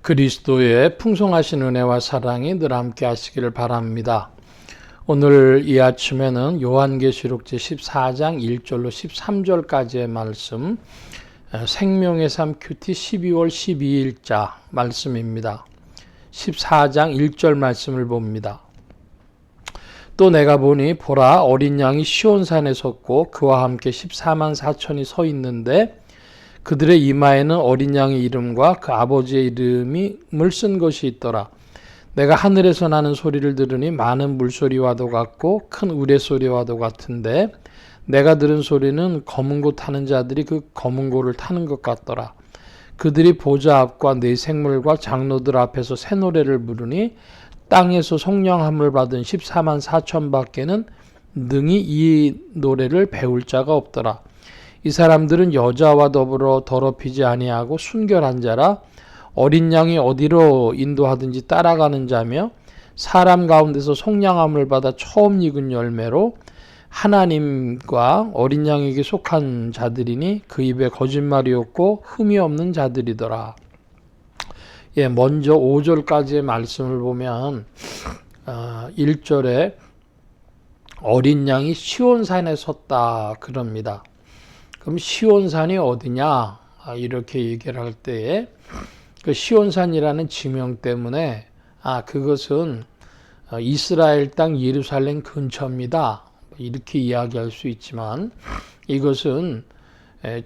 그리스도의 풍성하신 은혜와 사랑이 늘 함께 하시기를 바랍니다. 오늘 이 아침에는 요한계시록 제14장 1절로 13절까지의 말씀, 생명의 삶 큐티 12월 12일자 말씀입니다. 14장 1절 말씀을 봅니다. 또 내가 보니 보라, 어린 양이 시온산에 섰고 그와 함께 14만 4천이 서 있는데 그들의 이마에는 어린 양의 이름과 그 아버지의 이름을 쓴 것이 있더라. 내가 하늘에서 나는 소리를 들으니 많은 물소리와도 같고 큰 우레소리와도 같은데 내가 들은 소리는 검은 고 타는 자들이 그 검은 고를 타는 것 같더라. 그들이 보좌 앞과 네 생물과 장로들 앞에서 새 노래를 부르니 땅에서 속량함을 받은 14만 4천 밖에는 능히 이 노래를 배울 자가 없더라. 이 사람들은 여자와 더불어 더럽히지 아니하고 순결한 자라, 어린 양이 어디로 인도하든지 따라가는 자며 사람 가운데서 속량함을 받아 처음 익은 열매로 하나님과 어린 양에게 속한 자들이니 그 입에 거짓말이 없고 흠이 없는 자들이더라. 먼저 5절까지의 말씀을 보면 1절에 어린 양이 시온산에 섰다 그럽니다. 그럼 시온산이 어디냐? 이렇게 얘기를 할 때에 그 시온산이라는 지명 때문에 그것은 이스라엘 땅 예루살렘 근처입니다. 이렇게 이야기할 수 있지만 이것은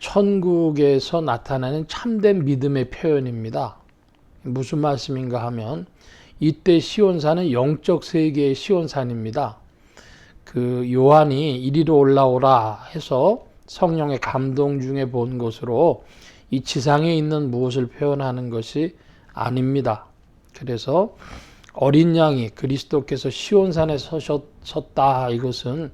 천국에서 나타나는 참된 믿음의 표현입니다. 무슨 말씀인가 하면 이때 시온산은 영적 세계의 시온산입니다. 그 요한이 이리로 올라오라 해서 성령의 감동 중에 본 것으로 이 지상에 있는 무엇을 표현하는 것이 아닙니다. 그래서 어린 양이 그리스도께서 시온산에 섰다, 이것은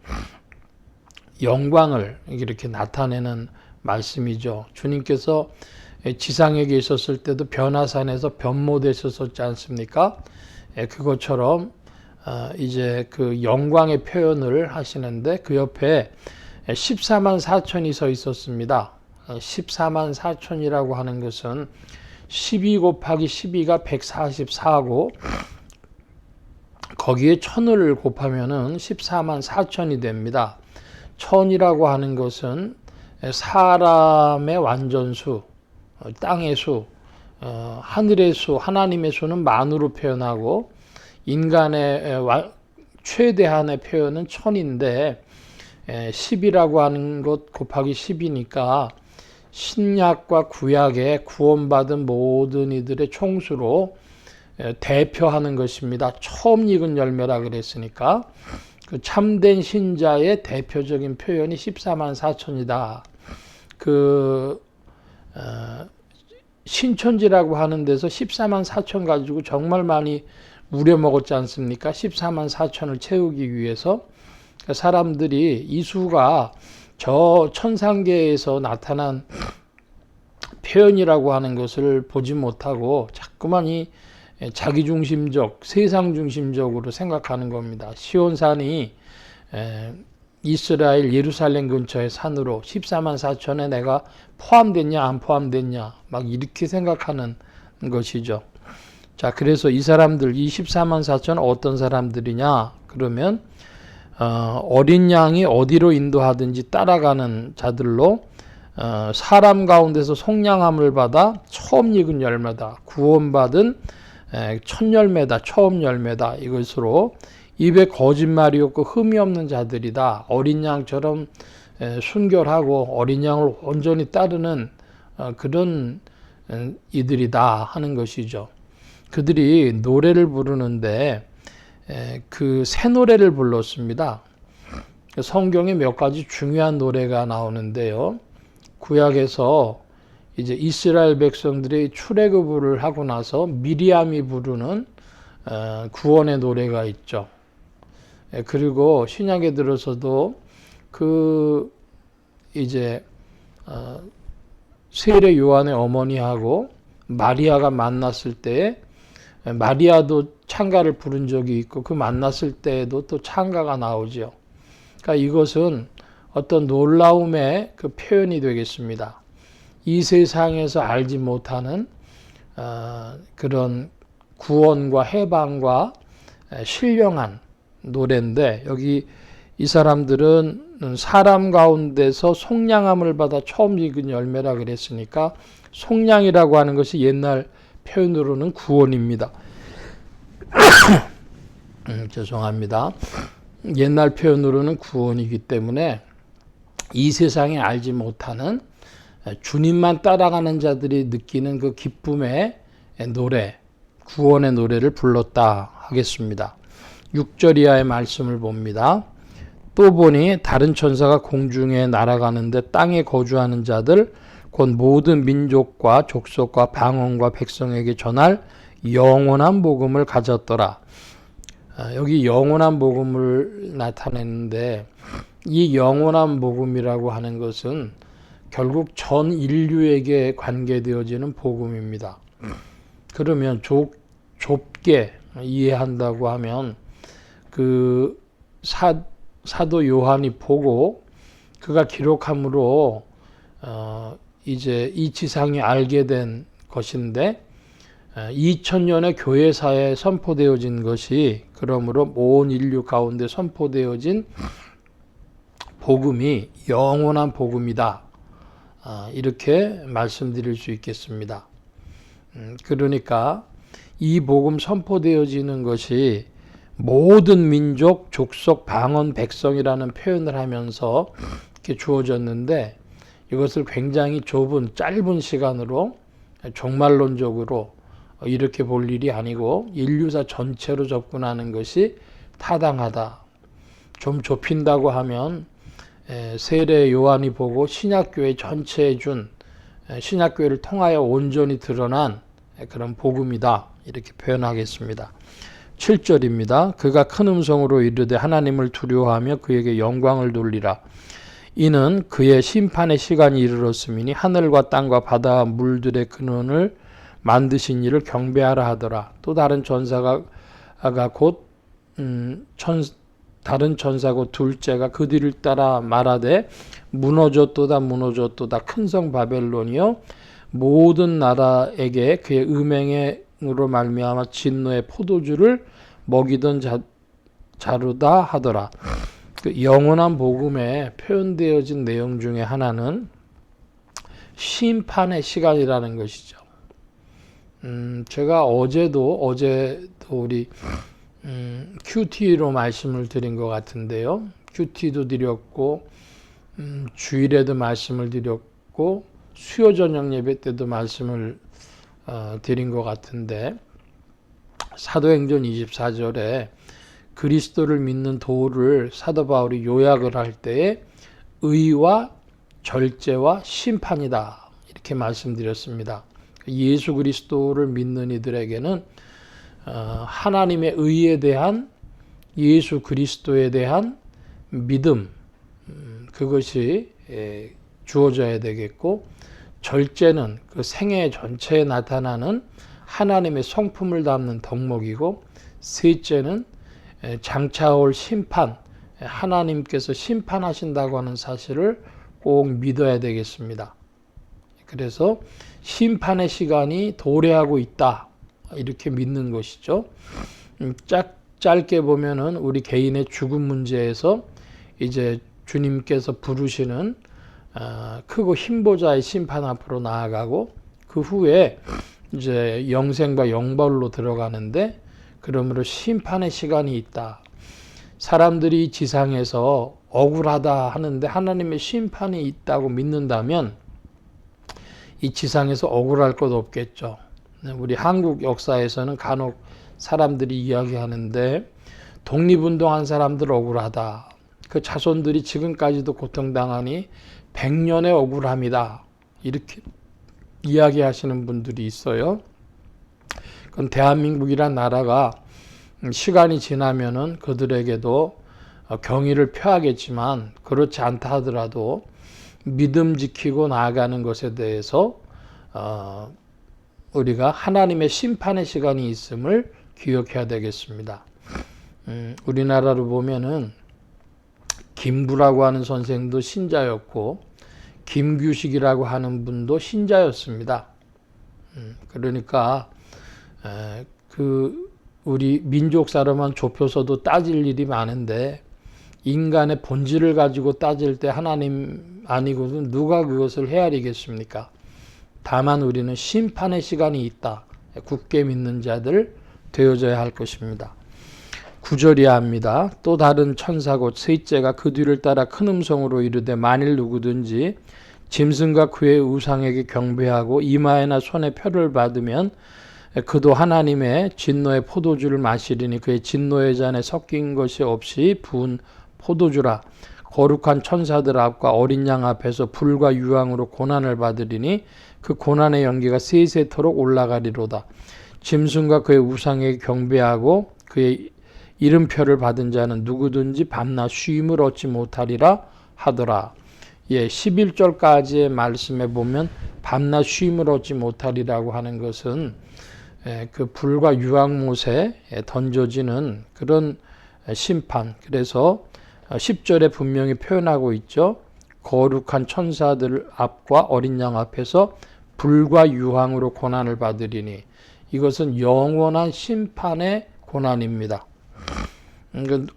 영광을 이렇게 나타내는 말씀이죠. 주님께서 지상에 계셨을 때도 변화산에서 변모되셨었지 않습니까? 그것처럼 이제 그 영광의 표현을 하시는데 그 옆에 14만 4천이 서 있었습니다. 14만 4천이라고 하는 것은 12 곱하기 12가 144고 거기에 1000을 곱하면은 14만 4천이 됩니다. 1000이라고 하는 것은 사람의 완전수, 땅의 수, 하늘의 수, 하나님의 수는 만으로 표현하고 인간의 최대한의 표현은 1000인데 10이라고 하는 것 곱하기 10이니까 신약과 구약에 구원받은 모든 이들의 총수로 대표하는 것입니다. 처음 익은 열매라 그랬으니까 그 참된 신자의 대표적인 표현이 14만 4천이다. 그 신천지라고 하는 데서 14만 4천 가지고 정말 많이 우려먹었지 않습니까? 14만 4천을 채우기 위해서 사람들이 이 수가 저 천상계에서 나타난 표현이라고 하는 것을 보지 못하고 자꾸만 이 자기중심적, 세상중심적으로 생각하는 겁니다. 시온산이 이스라엘 예루살렘 근처의 산으로 14만 4천에 내가 포함됐냐 안 포함됐냐 막 이렇게 생각하는 것이죠. 자, 그래서 이 사람들, 이 14만 4천은 어떤 사람들이냐? 그러면 어린 양이 어디로 인도하든지 따라가는 자들로 사람 가운데서 속량함을 받아 처음 익은 열매다, 구원받은 첫 열매다, 처음 열매다, 이것으로 입에 거짓말이 없고 흠이 없는 자들이다. 어린 양처럼 순결하고 어린 양을 온전히 따르는 그런 이들이다 하는 것이죠. 그들이 노래를 부르는데 그 새 노래를 불렀습니다. 성경에 몇 가지 중요한 노래가 나오는데요. 구약에서 이제 이스라엘 백성들이 출애굽을 하고 나서 미리암이 부르는 구원의 노래가 있죠. 그리고 신약에 들어서도 그 이제 세례 요한의 어머니하고 마리아가 만났을 때 마리아도 찬가를 부른 적이 있고 그 만났을 때에도 또 찬가가 나오죠. 그러니까 이것은 어떤 놀라움의 그 표현이 되겠습니다. 이 세상에서 알지 못하는 그런 구원과 해방과 신령한 노래인데, 여기 이 사람들은 사람 가운데서 속량함을 받아 처음 익은 열매라 그랬으니까 속량이라고 하는 것이 옛날 표현으로는 구원입니다. 죄송합니다. 옛날 표현으로는 구원이기 때문에 이 세상에 알지 못하는 주님만 따라가는 자들이 느끼는 그 기쁨의 노래, 구원의 노래를 불렀다 하겠습니다. 6절 이하의 말씀을 봅니다. 또 보니 다른 천사가 공중에 날아가는데 땅에 거주하는 자들 곧 모든 민족과 족속과 방언과 백성에게 전할 영원한 복음을 가졌더라. 여기 영원한 복음을 나타내는데, 이 영원한 복음이라고 하는 것은 결국 전 인류에게 관계되어지는 복음입니다. 그러면 좁게 이해한다고 하면 그 사도 요한이 보고 그가 기록함으로 이제 이 지상이 알게 된 것인데, 2000년의 교회사에 선포되어진 것이, 그러므로 온 인류 가운데 선포되어진 복음이 영원한 복음이다, 이렇게 말씀드릴 수 있겠습니다. 그러니까 이 복음 선포되어지는 것이 모든 민족, 족속, 방언, 백성이라는 표현을 하면서 이렇게 주어졌는데, 이것을 굉장히 좁은 짧은 시간으로 종말론적으로 이렇게 볼 일이 아니고 인류사 전체로 접근하는 것이 타당하다. 좀 좁힌다고 하면 세례 요한이 보고 신약교회 전체에 준, 신약교회를 통하여 온전히 드러난 그런 복음이다, 이렇게 표현하겠습니다. 7절입니다. 그가 큰 음성으로 이르되 하나님을 두려워하며 그에게 영광을 돌리라. 이는 그의 심판의 시간이 이르렀음이니 하늘과 땅과 바다와 물들의 근원을 만드신 이를 경배하라 하더라. 또 다른 천사가 곧 다른 천사고 둘째가 그 뒤를 따라 말하되 무너졌도다 무너졌도다 큰 성 바벨론이여 모든 나라에게 그의 음행으로 말미암아 진노의 포도주를 먹이던 자루다 하더라. 그 영원한 복음에 표현되어진 내용 중에 하나는 심판의 시간이라는 것이죠. 제가 어제도 우리 QT로 말씀을 드린 것 같은데요. QT도 드렸고 주일에도 말씀을 드렸고 수요 저녁 예배 때도 말씀을 드린 것 같은데, 사도행전 24절에 그리스도를 믿는 도를 사도 바울이 요약을 할 때에 의와 절제와 심판이다, 이렇게 말씀드렸습니다. 예수 그리스도를 믿는 이들에게는 하나님의 의에 대한, 예수 그리스도에 대한 믿음, 그것이 주어져야 되겠고, 절제는 그 생애 전체에 나타나는 하나님의 성품을 담는 덕목이고, 셋째는 장차 올 심판, 하나님께서 심판하신다고 하는 사실을 꼭 믿어야 되겠습니다. 그래서 심판의 시간이 도래하고 있다, 이렇게 믿는 것이죠. 짧게 보면은 우리 개인의 죽음 문제에서 이제 주님께서 부르시는 크고 힘보자의 심판 앞으로 나아가고, 그 후에 이제 영생과 영벌로 들어가는데, 그러므로 심판의 시간이 있다. 사람들이 지상에서 억울하다 하는데 하나님의 심판이 있다고 믿는다면 이 지상에서 억울할 것 없겠죠. 우리 한국 역사에서는 간혹 사람들이 이야기하는데 독립운동한 사람들 억울하다. 그 자손들이 지금까지도 고통당하니 100년의 억울함이다, 이렇게 이야기하시는 분들이 있어요. 그건 대한민국이란 나라가 시간이 지나면은 그들에게도 경의를 표하겠지만, 그렇지 않다 하더라도 믿음 지키고 나아가는 것에 대해서 우리가 하나님의 심판의 시간이 있음을 기억해야 되겠습니다. 우리나라로 보면은 김부라고 하는 선생도 신자였고 김규식이라고 하는 분도 신자였습니다. 그러니까 우리 민족 사람은 좁혀서도 따질 일이 많은데 인간의 본질을 가지고 따질 때 하나님 아니고는 누가 그것을 헤아리겠습니까? 다만 우리는 심판의 시간이 있다. 굳게 믿는 자들 되어져야 할 것입니다. 9절이야 합니다. 또 다른 천사 곧 셋째가 그 뒤를 따라 큰 음성으로 이르되 만일 누구든지 짐승과 그의 우상에게 경배하고 이마에나 손에 표를 받으면 그도 하나님의 진노의 포도주를 마시리니 그의 진노의 잔에 섞인 것이 없이 부은 포도주라. 거룩한 천사들 앞과 어린 양 앞에서 불과 유황으로 고난을 받으리니 그 고난의 연기가 세세토록 올라가리로다. 짐승과 그의 우상에게 경배하고 그의 이름표를 받은 자는 누구든지 밤낮 쉼을 얻지 못하리라 하더라. 11절까지의 말씀에 보면 밤낮 쉼을 얻지 못하리라고 하는 것은 그 불과 유황못에 던져지는 그런 심판. 그래서 10절에 분명히 표현하고 있죠. 거룩한 천사들 앞과 어린 양 앞에서 불과 유황으로 고난을 받으리니 이것은 영원한 심판의 고난입니다.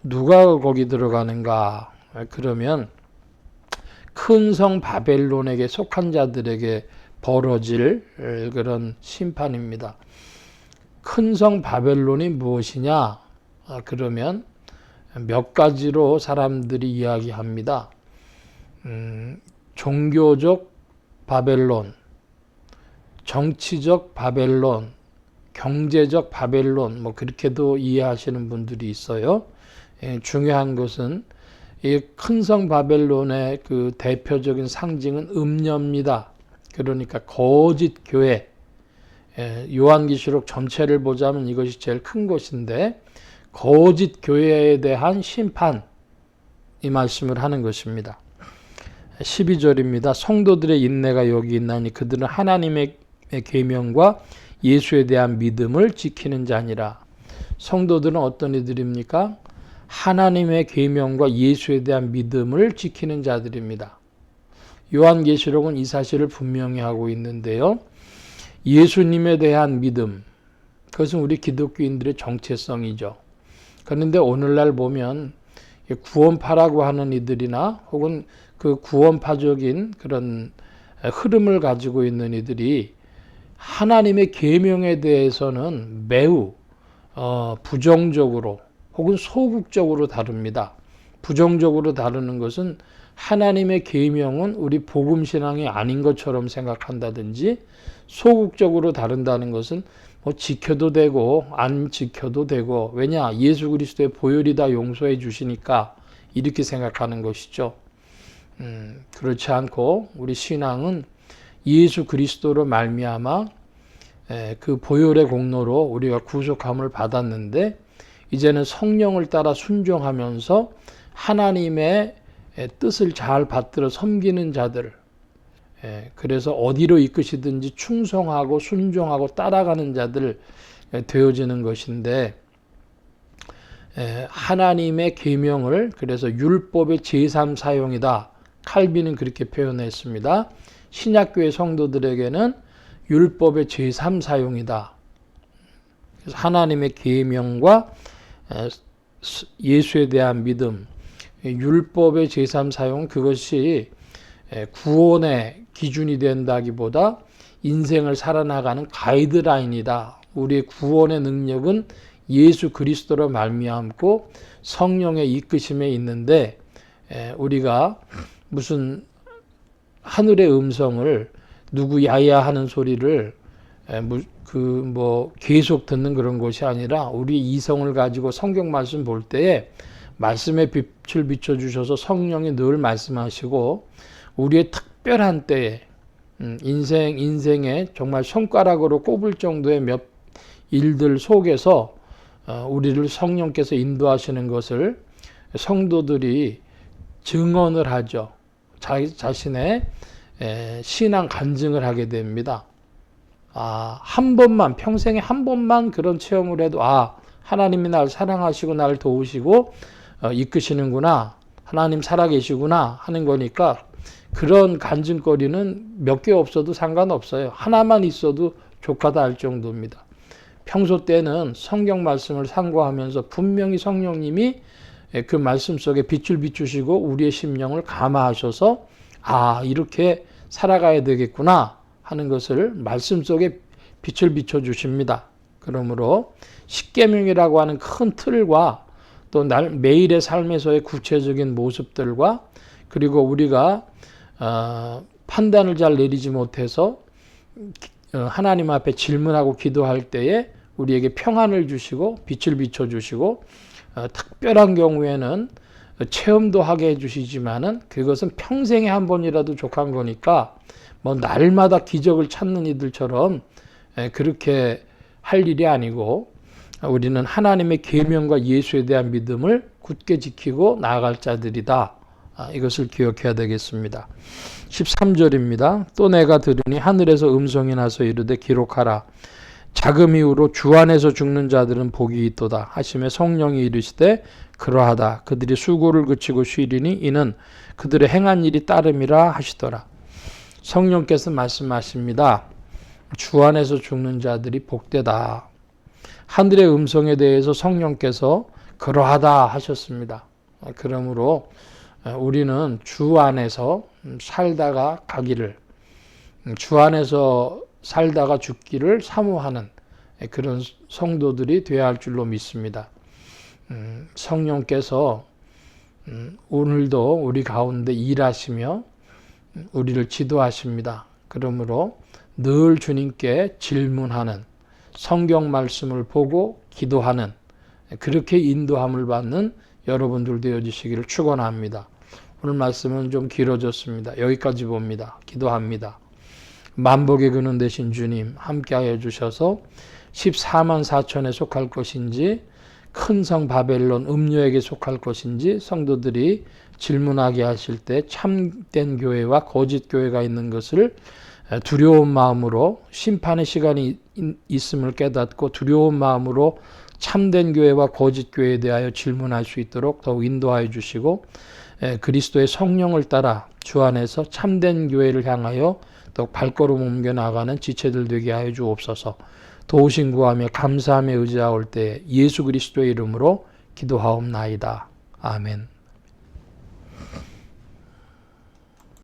누가 거기 들어가는가? 그러면 큰 성 바벨론에게 속한 자들에게 벌어질 그런 심판입니다. 큰 성 바벨론이 무엇이냐? 그러면 몇 가지로 사람들이 이야기합니다. 종교적 바벨론, 정치적 바벨론, 경제적 바벨론, 그렇게도 이해하시는 분들이 있어요. 중요한 것은 이 큰 성 바벨론의 그 대표적인 상징은 음녀입니다. 그러니까 거짓 교회. 요한계시록 전체를 보자면 이것이 제일 큰 것인데 거짓 교회에 대한 심판, 이 말씀을 하는 것입니다. 12절입니다. 성도들의 인내가 여기 있나니 그들은 하나님의 계명과 예수에 대한 믿음을 지키는 자니라. 성도들은 어떤 이들입니까? 하나님의 계명과 예수에 대한 믿음을 지키는 자들입니다. 요한계시록은 이 사실을 분명히 하고 있는데요. 예수님에 대한 믿음, 그것은 우리 기독교인들의 정체성이죠. 그런데 오늘날 보면 구원파라고 하는 이들이나 혹은 그 구원파적인 그런 흐름을 가지고 있는 이들이 하나님의 계명에 대해서는 매우 부정적으로 혹은 소극적으로 다룹니다. 부정적으로 다루는 것은 하나님의 계명은 우리 복음신앙이 아닌 것처럼 생각한다든지, 소극적으로 다룬다는 것은 지켜도 되고 안 지켜도 되고, 왜냐? 예수 그리스도의 보혈이 다 용서해 주시니까 이렇게 생각하는 것이죠. 그렇지 않고 우리 신앙은 예수 그리스도로 말미암아 그 보혈의 공로로 우리가 구속함을 받았는데 이제는 성령을 따라 순종하면서 하나님의 뜻을 잘 받들어 섬기는 자들, 그래서 어디로 이끄시든지 충성하고 순종하고 따라가는 자들 되어지는 것인데, 하나님의 계명을 그래서 율법의 제3 사용이다. 칼빈은 그렇게 표현했습니다. 신약교회 성도들에게는 율법의 제3 사용이다. 그래서 하나님의 계명과 예수에 대한 믿음, 율법의 제3 사용, 그것이 구원의 기준이 된다기보다 인생을 살아나가는 가이드라인이다. 우리의 구원의 능력은 예수 그리스도로 말미암고 성령의 이끄심에 있는데, 우리가 무슨 하늘의 음성을 누구 야야 하는 소리를 계속 듣는 그런 것이 아니라, 우리 이성을 가지고 성경 말씀 볼 때에 말씀의 빛을 비춰주셔서 성령이 늘 말씀하시고, 우리의 특별한 때에 인생에 정말 손가락으로 꼽을 정도의 몇 일들 속에서 우리를 성령께서 인도하시는 것을 성도들이 증언을 하죠. 자신의 신앙 간증을 하게 됩니다. 한 번만, 평생에 한 번만 그런 체험을 해도, 하나님이 나를 사랑하시고 나를 도우시고 이끄시는구나, 하나님 살아계시구나 하는 거니까, 그런 간증거리는 몇 개 없어도 상관없어요. 하나만 있어도 족하다 할 정도입니다. 평소 때는 성경 말씀을 상고하면서 분명히 성령님이 그 말씀 속에 빛을 비추시고 우리의 심령을 감화하셔서 이렇게 살아가야 되겠구나 하는 것을 말씀 속에 빛을 비춰주십니다. 그러므로 십계명이라고 하는 큰 틀과 또 매일의 삶에서의 구체적인 모습들과 그리고 우리가 판단을 잘 내리지 못해서 하나님 앞에 질문하고 기도할 때에 우리에게 평안을 주시고 빛을 비춰주시고 특별한 경우에는 체험도 하게 해주시지만은 그것은 평생에 한 번이라도 족한 거니까 뭐 날마다 기적을 찾는 이들처럼 그렇게 할 일이 아니고 우리는 하나님의 계명과 예수에 대한 믿음을 굳게 지키고 나아갈 자들이다. 이것을 기억해야 되겠습니다. 13절입니다. 또 내가 들으니 하늘에서 음성이 나서 이르되 기록하라. 자금 이후로 주 안에서 죽는 자들은 복이 있도다 하시며 성령이 이르시되 그러하다. 그들이 수고를 그치고 쉬리니 이는 그들의 행한 일이 따름이라 하시더라. 성령께서 말씀하십니다. 주 안에서 죽는 자들이 복되다. 하늘의 음성에 대해서 성령께서 그러하다 하셨습니다. 그러므로 우리는 주 안에서 살다가 가기를, 주 안에서 살다가 죽기를 사모하는 그런 성도들이 되어야 할 줄로 믿습니다. 성령께서 오늘도 우리 가운데 일하시며 우리를 지도하십니다. 그러므로 늘 주님께 질문하는, 성경 말씀을 보고 기도하는, 그렇게 인도함을 받는 여러분들 되어주시기를 축원합니다. 오늘 말씀은 좀 길어졌습니다. 여기까지 봅니다. 기도합니다. 만복의 근원 되신 주님 함께하여 주셔서 14만 4천에 속할 것인지 큰 성 바벨론 음료에게 속할 것인지 성도들이 질문하게 하실 때 참된 교회와 거짓 교회가 있는 것을 두려운 마음으로 심판의 시간이 있음을 깨닫고 두려운 마음으로 참된 교회와 거짓 교회에 대하여 질문할 수 있도록 더욱 인도하여 주시고 그리스도의 성령을 따라 주 안에서 참된 교회를 향하여 또 발걸음 옮겨 나가는 지체들 되게 하여 주옵소서. 도우신 구하며 감사하며 의지하올 때 예수 그리스도의 이름으로 기도하옵나이다. 아멘.